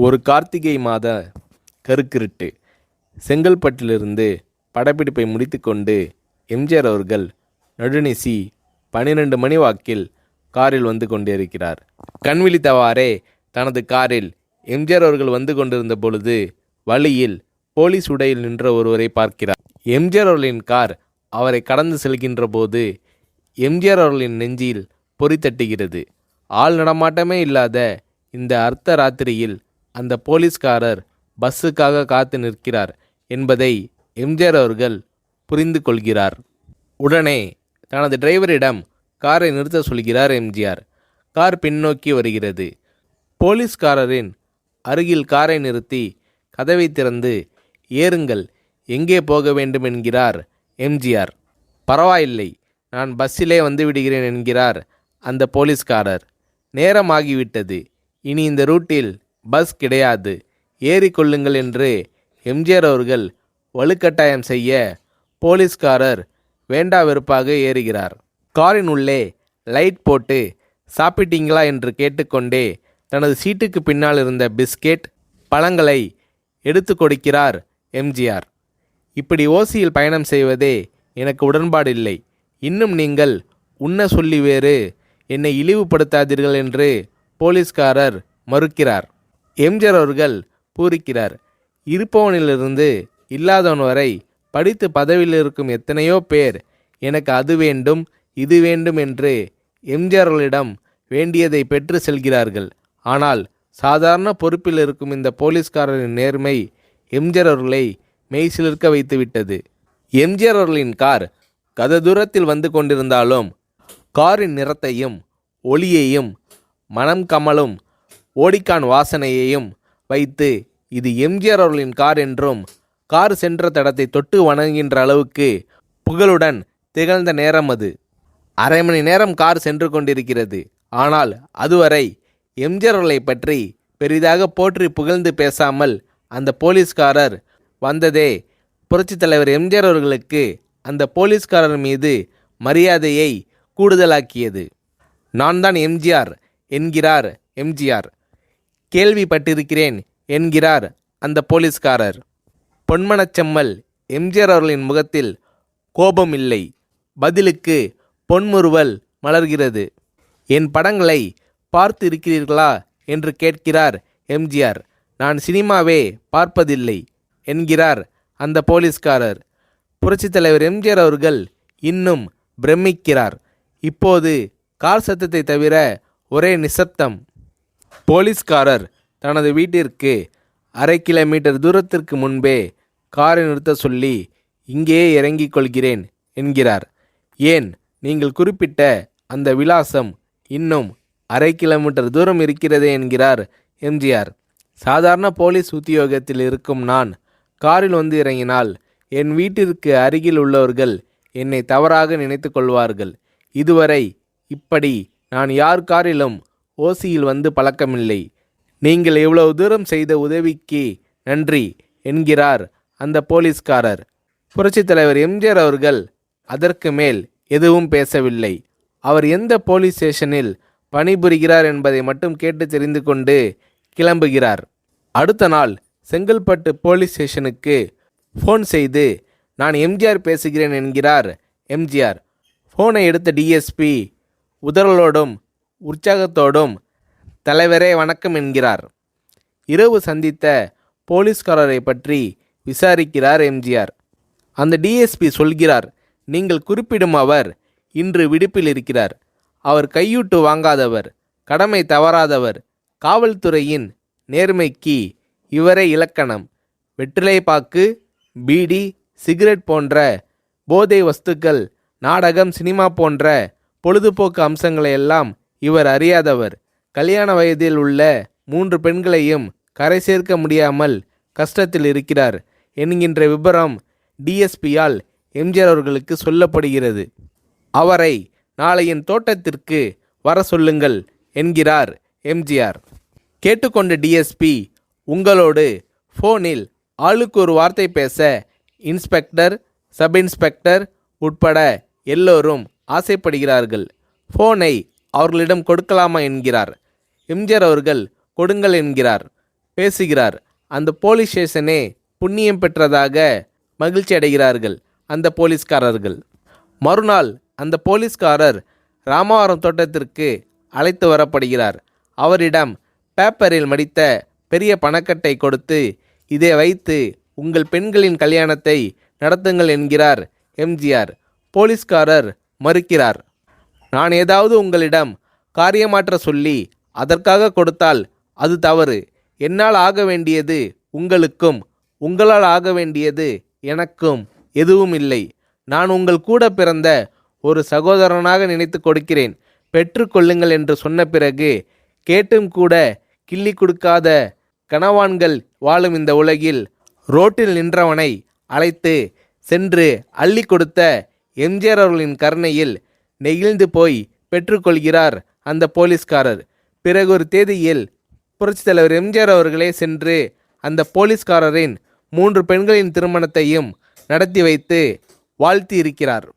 ஒரு கார்த்திகை மாத கருக்கிருட்டு. செங்கல்பட்டிலிருந்து படப்பிடிப்பை முடித்துக்கொண்டு எம்ஜிஆர் அவர்கள் நடுநிசி 12 மணி வாக்கில் காரில் வந்து கொண்டிருக்கிறார். கண் விழித்தவாறே தனது காரில் எம்ஜிஆர் அவர்கள் வந்து கொண்டிருந்த பொழுது வழியில் போலீஸ் உடையில் நின்ற ஒருவரை பார்க்கிறார். எம்ஜிஆர் அவர்களின் கார் அவரை கடந்து செல்கின்ற போது எம்ஜிஆர் அவர்களின் நெஞ்சில் பொறி தட்டுகிறது. ஆள் நடமாட்டமே இல்லாத இந்த அர்த்த ராத்திரியில் அந்த போலீஸ்காரர் பஸ்ஸுக்காக காத்து நிற்கிறார் என்பதை எம்ஜிஆர் அவர்கள் புரிந்து கொள்கிறார். உடனே தனது டிரைவரிடம் காரை நிறுத்த சொல்கிறார் எம்ஜிஆர். கார் பின்னோக்கி வருகிறது. போலீஸ்காரரின் அருகில் காரை நிறுத்தி கதவை திறந்து ஏறுங்கள், எங்கே போக வேண்டும் என்கிறார் எம்ஜிஆர். பரவாயில்லை, நான் பஸ்ஸிலே வந்து விடுகிறேன் என்கிறார் அந்த போலீஸ்காரர். நேரமாகிவிட்டது, இனி இந்த ரூட்டில் பஸ் கிடையாது, ஏறிக்கொள்ளுங்கள் என்று எம்ஜிஆர் அவர்கள் வலுக்கட்டாயம் செய்ய போலீஸ்காரர் வேண்டா வெறுப்பாக ஏறுகிறார். காரின் உள்ளே லைட் போட்டு சாப்பிட்டீங்களா என்று கேட்டுக்கொண்டே தனது சீட்டுக்கு பின்னால் இருந்த பிஸ்கெட் பழங்களை எடுத்து கொடுக்கிறார் எம்ஜிஆர். இப்படி ஓசியில் பயணம் செய்வதே எனக்கு உடன்பாடில்லை. இன்னும் நீங்கள் உண்ண சொல்லி வேறு என்னை இழிவுபடுத்தாதீர்கள் என்று போலீஸ்காரர் மறுக்கிறார். எம்ஜிஆர் அவர்கள் பூரிக்கிறார். இருப்பவனிலிருந்து இல்லாதவன் வரை படித்து பதவியில் இருக்கும் எத்தனையோ பேர் எனக்கு அது வேண்டும் இது வேண்டும் என்று எம்ஜிஆர் அவர்களிடம் வேண்டியதை பெற்று செல்கிறார்கள். ஆனால் சாதாரண பொறுப்பில் இருக்கும் இந்த போலீஸ்காரரின் நேர்மை எம்ஜிஆர் அவர்களை மெய்சிலிர்க்க வைத்துவிட்டது. எம்ஜிஆர் அவர்களின் கார் கத தூரத்தில் வந்து கொண்டிருந்தாலும் காரின் நிறத்தையும் ஒளியையும் மனம் கமலும் ஓடிக்கான் வாசனையையும் வைத்து இது எம்ஜிஆர் அவர்களின் கார் என்றும் கார் சென்ற தடத்தை தொட்டு வணங்குகின்ற அளவுக்கு புகழுடன் திகழ்ந்த நேரம் அது. அரை மணி நேரம் கார் சென்று கொண்டிருக்கிறது. ஆனால் அதுவரை எம்ஜிஆர் அவர்களை பற்றி பெரிதாக போற்றி புகழ்ந்து பேசாமல் அந்த போலீஸ்காரர் வந்ததே புரட்சித் தலைவர் எம்ஜிஆர் அவர்களுக்கு அந்த போலீஸ்காரர் மீது மரியாதையை கூடுதலாக்கியது. நான் தான் எம்ஜிஆர் என்கிறார் எம்ஜிஆர். கேள்விப்பட்டிருக்கிறேன் என்கிறார் அந்த போலீஸ்காரர். பொன்மனச்செம்மல் எம்ஜிஆர் அவர்களின் முகத்தில் கோபம் இல்லை, பதிலுக்கு பொன்முறுவல் மலர்கிறது. என் படங்களை பார்த்து இருக்கிறீர்களா என்று கேட்கிறார் எம்ஜிஆர். நான் சினிமாவே பார்ப்பதில்லை என்கிறார் அந்த போலீஸ்காரர். புரட்சித் தலைவர் எம்ஜிஆர் அவர்கள் இன்னும் பிரமிக்கிறார். இப்போது கார் சத்தத்தை தவிர ஒரே நிசப்தம். போலீஸ்காரர் தனது வீட்டிற்கு 1/2 கிலோமீட்டர் தூரத்திற்கு முன்பே காரை நிறுத்த சொல்லி இங்கேயே இறங்கிக் கொள்கிறேன் என்கிறார். ஏன், நீங்கள் குறிப்பிட்ட அந்த விலாசம் இன்னும் 1/2 கிலோமீட்டர் தூரம் இருக்கிறதே என்கிறார் எம்ஜிஆர். சாதாரண போலீஸ் உத்தியோகத்தில் இருக்கும் நான் காரில் வந்து இறங்கினால் என் வீட்டிற்கு அருகில் உள்ளவர்கள் என்னை தவறாக நினைத்து கொள்வார்கள். இதுவரை இப்படி நான் யார் காரிலும் ஓசியில் வந்து பழக்கமில்லை. நீங்கள் இவ்வளவு தூரம் செய்த உதவிக்கு நன்றி என்கிறார் அந்த போலீஸ்காரர். புரட்சித் தலைவர் எம்ஜிஆர் அவர்கள் அதற்கு மேல் எதுவும் பேசவில்லை. அவர் எந்த போலீஸ் ஸ்டேஷனில் பணிபுரிகிறார் என்பதை மட்டும் கேட்டு தெரிந்து கொண்டு கிளம்புகிறார். அடுத்த நாள் செங்கல்பட்டு போலீஸ் ஸ்டேஷனுக்கு ஃபோன் செய்து நான் எம்ஜிஆர் பேசுகிறேன் என்கிறார் எம்ஜிஆர். ஃபோனை எடுத்த டிஎஸ்பி உதறலோடும் உற்சாகத்தோடும் தலைவரே வணக்கம் என்கிறார். இரவு சந்தித்த போலீஸ்காரரை பற்றி விசாரிக்கிறார் எம்ஜிஆர். அந்த டிஎஸ்பி சொல்கிறார், நீங்கள் குறிப்பிடும் அவர் இன்று விடுப்பில் இருக்கிறார். அவர் கையூட்டு வாங்காதவர், கடமை தவறாதவர், காவல்துறையின் நேர்மைக்கு இவரே இலக்கணம். வெற்றிலை பாக்கு, பீடி, சிகரெட் போன்ற போதை வஸ்துக்கள், நாடகம், சினிமா போன்ற பொழுதுபோக்கு அம்சங்களையெல்லாம் இவர் அறியாதவர். கல்யாண வயதில் உள்ள 3 பெண்களையும் கரை சேர்க்க முடியாமல் கஷ்டத்தில் இருக்கிறார் என்கின்ற விபரம் டிஎஸ்பியால் எம்ஜிஆர் அவர்களுக்கு சொல்லப்படுகிறது. அவரை நாளை என் தோட்டத்திற்கு வர சொல்லுங்கள் என்கிறார் எம்ஜிஆர். கேட்டுக்கொண்ட டிஎஸ்பி உங்களோடு ஃபோனில் ஆளுக்கு ஒரு வார்த்தை பேச இன்ஸ்பெக்டர், சப் இன்ஸ்பெக்டர் உட்பட எல்லோரும் ஆசைப்படுகிறார்கள். ஃபோனை அவர்களிடம் கொடுக்கலாமா என்கிறார். எம்ஜிஆர் அவர்கள் கொடுங்கள் என்கிறார். பேசுகிறார். அந்த போலீஸ் ஸ்டேஷனே புண்ணியம் பெற்றதாக மகிழ்ச்சி அடைகிறார்கள் அந்த போலீஸ்காரர்கள். மறுநாள் அந்த போலீஸ்காரர் ராமவரம் தோட்டத்திற்கு அழைத்து வரப்படுகிறார். அவரிடம் பேப்பரில் மடித்த பெரிய பணக்கட்டை கொடுத்து, இதை வைத்து உங்கள் பெண்களின் கல்யாணத்தை நடத்துங்கள் என்கிறார் எம்ஜிஆர். போலீஸ்காரர் மறுக்கிறார். நான் ஏதாவது உங்களிடம் காரியமாற்ற சொல்லி அதற்காக கொடுத்தால் அது தவறு. என்னால் ஆக வேண்டியது உங்களுக்கும், உங்களால் ஆக வேண்டியது எனக்கும் எதுவும் இல்லை. நான் உங்கள் கூட பிறந்த ஒரு சகோதரனாக நினைத்து கொடுக்கிறேன், பெற்றுக்கொள்ளுங்கள் என்று சொன்ன பிறகு கேட்டும் கூட கிள்ளி கொடுக்காத கனவான்கள் வாழும் இந்த உலகில் ரோட்டில் நின்றவனை அழைத்து சென்று அள்ளி கொடுத்த எம்ஜிஆர் அவர்களின் கருணையில் நெகிழ்ந்து போய் பெற்றுக்கொள்கிறார் அந்த போலீஸ்காரர். பிறகு ஒரு தேதியில் புரட்சித் தலைவர் எம்ஜிஆர் அவர்களே சென்று அந்த போலீஸ்காரரின் 3 பெண்களின் திருமணத்தையும் நடத்தி வைத்து வாழ்த்தி இருக்கிறார்.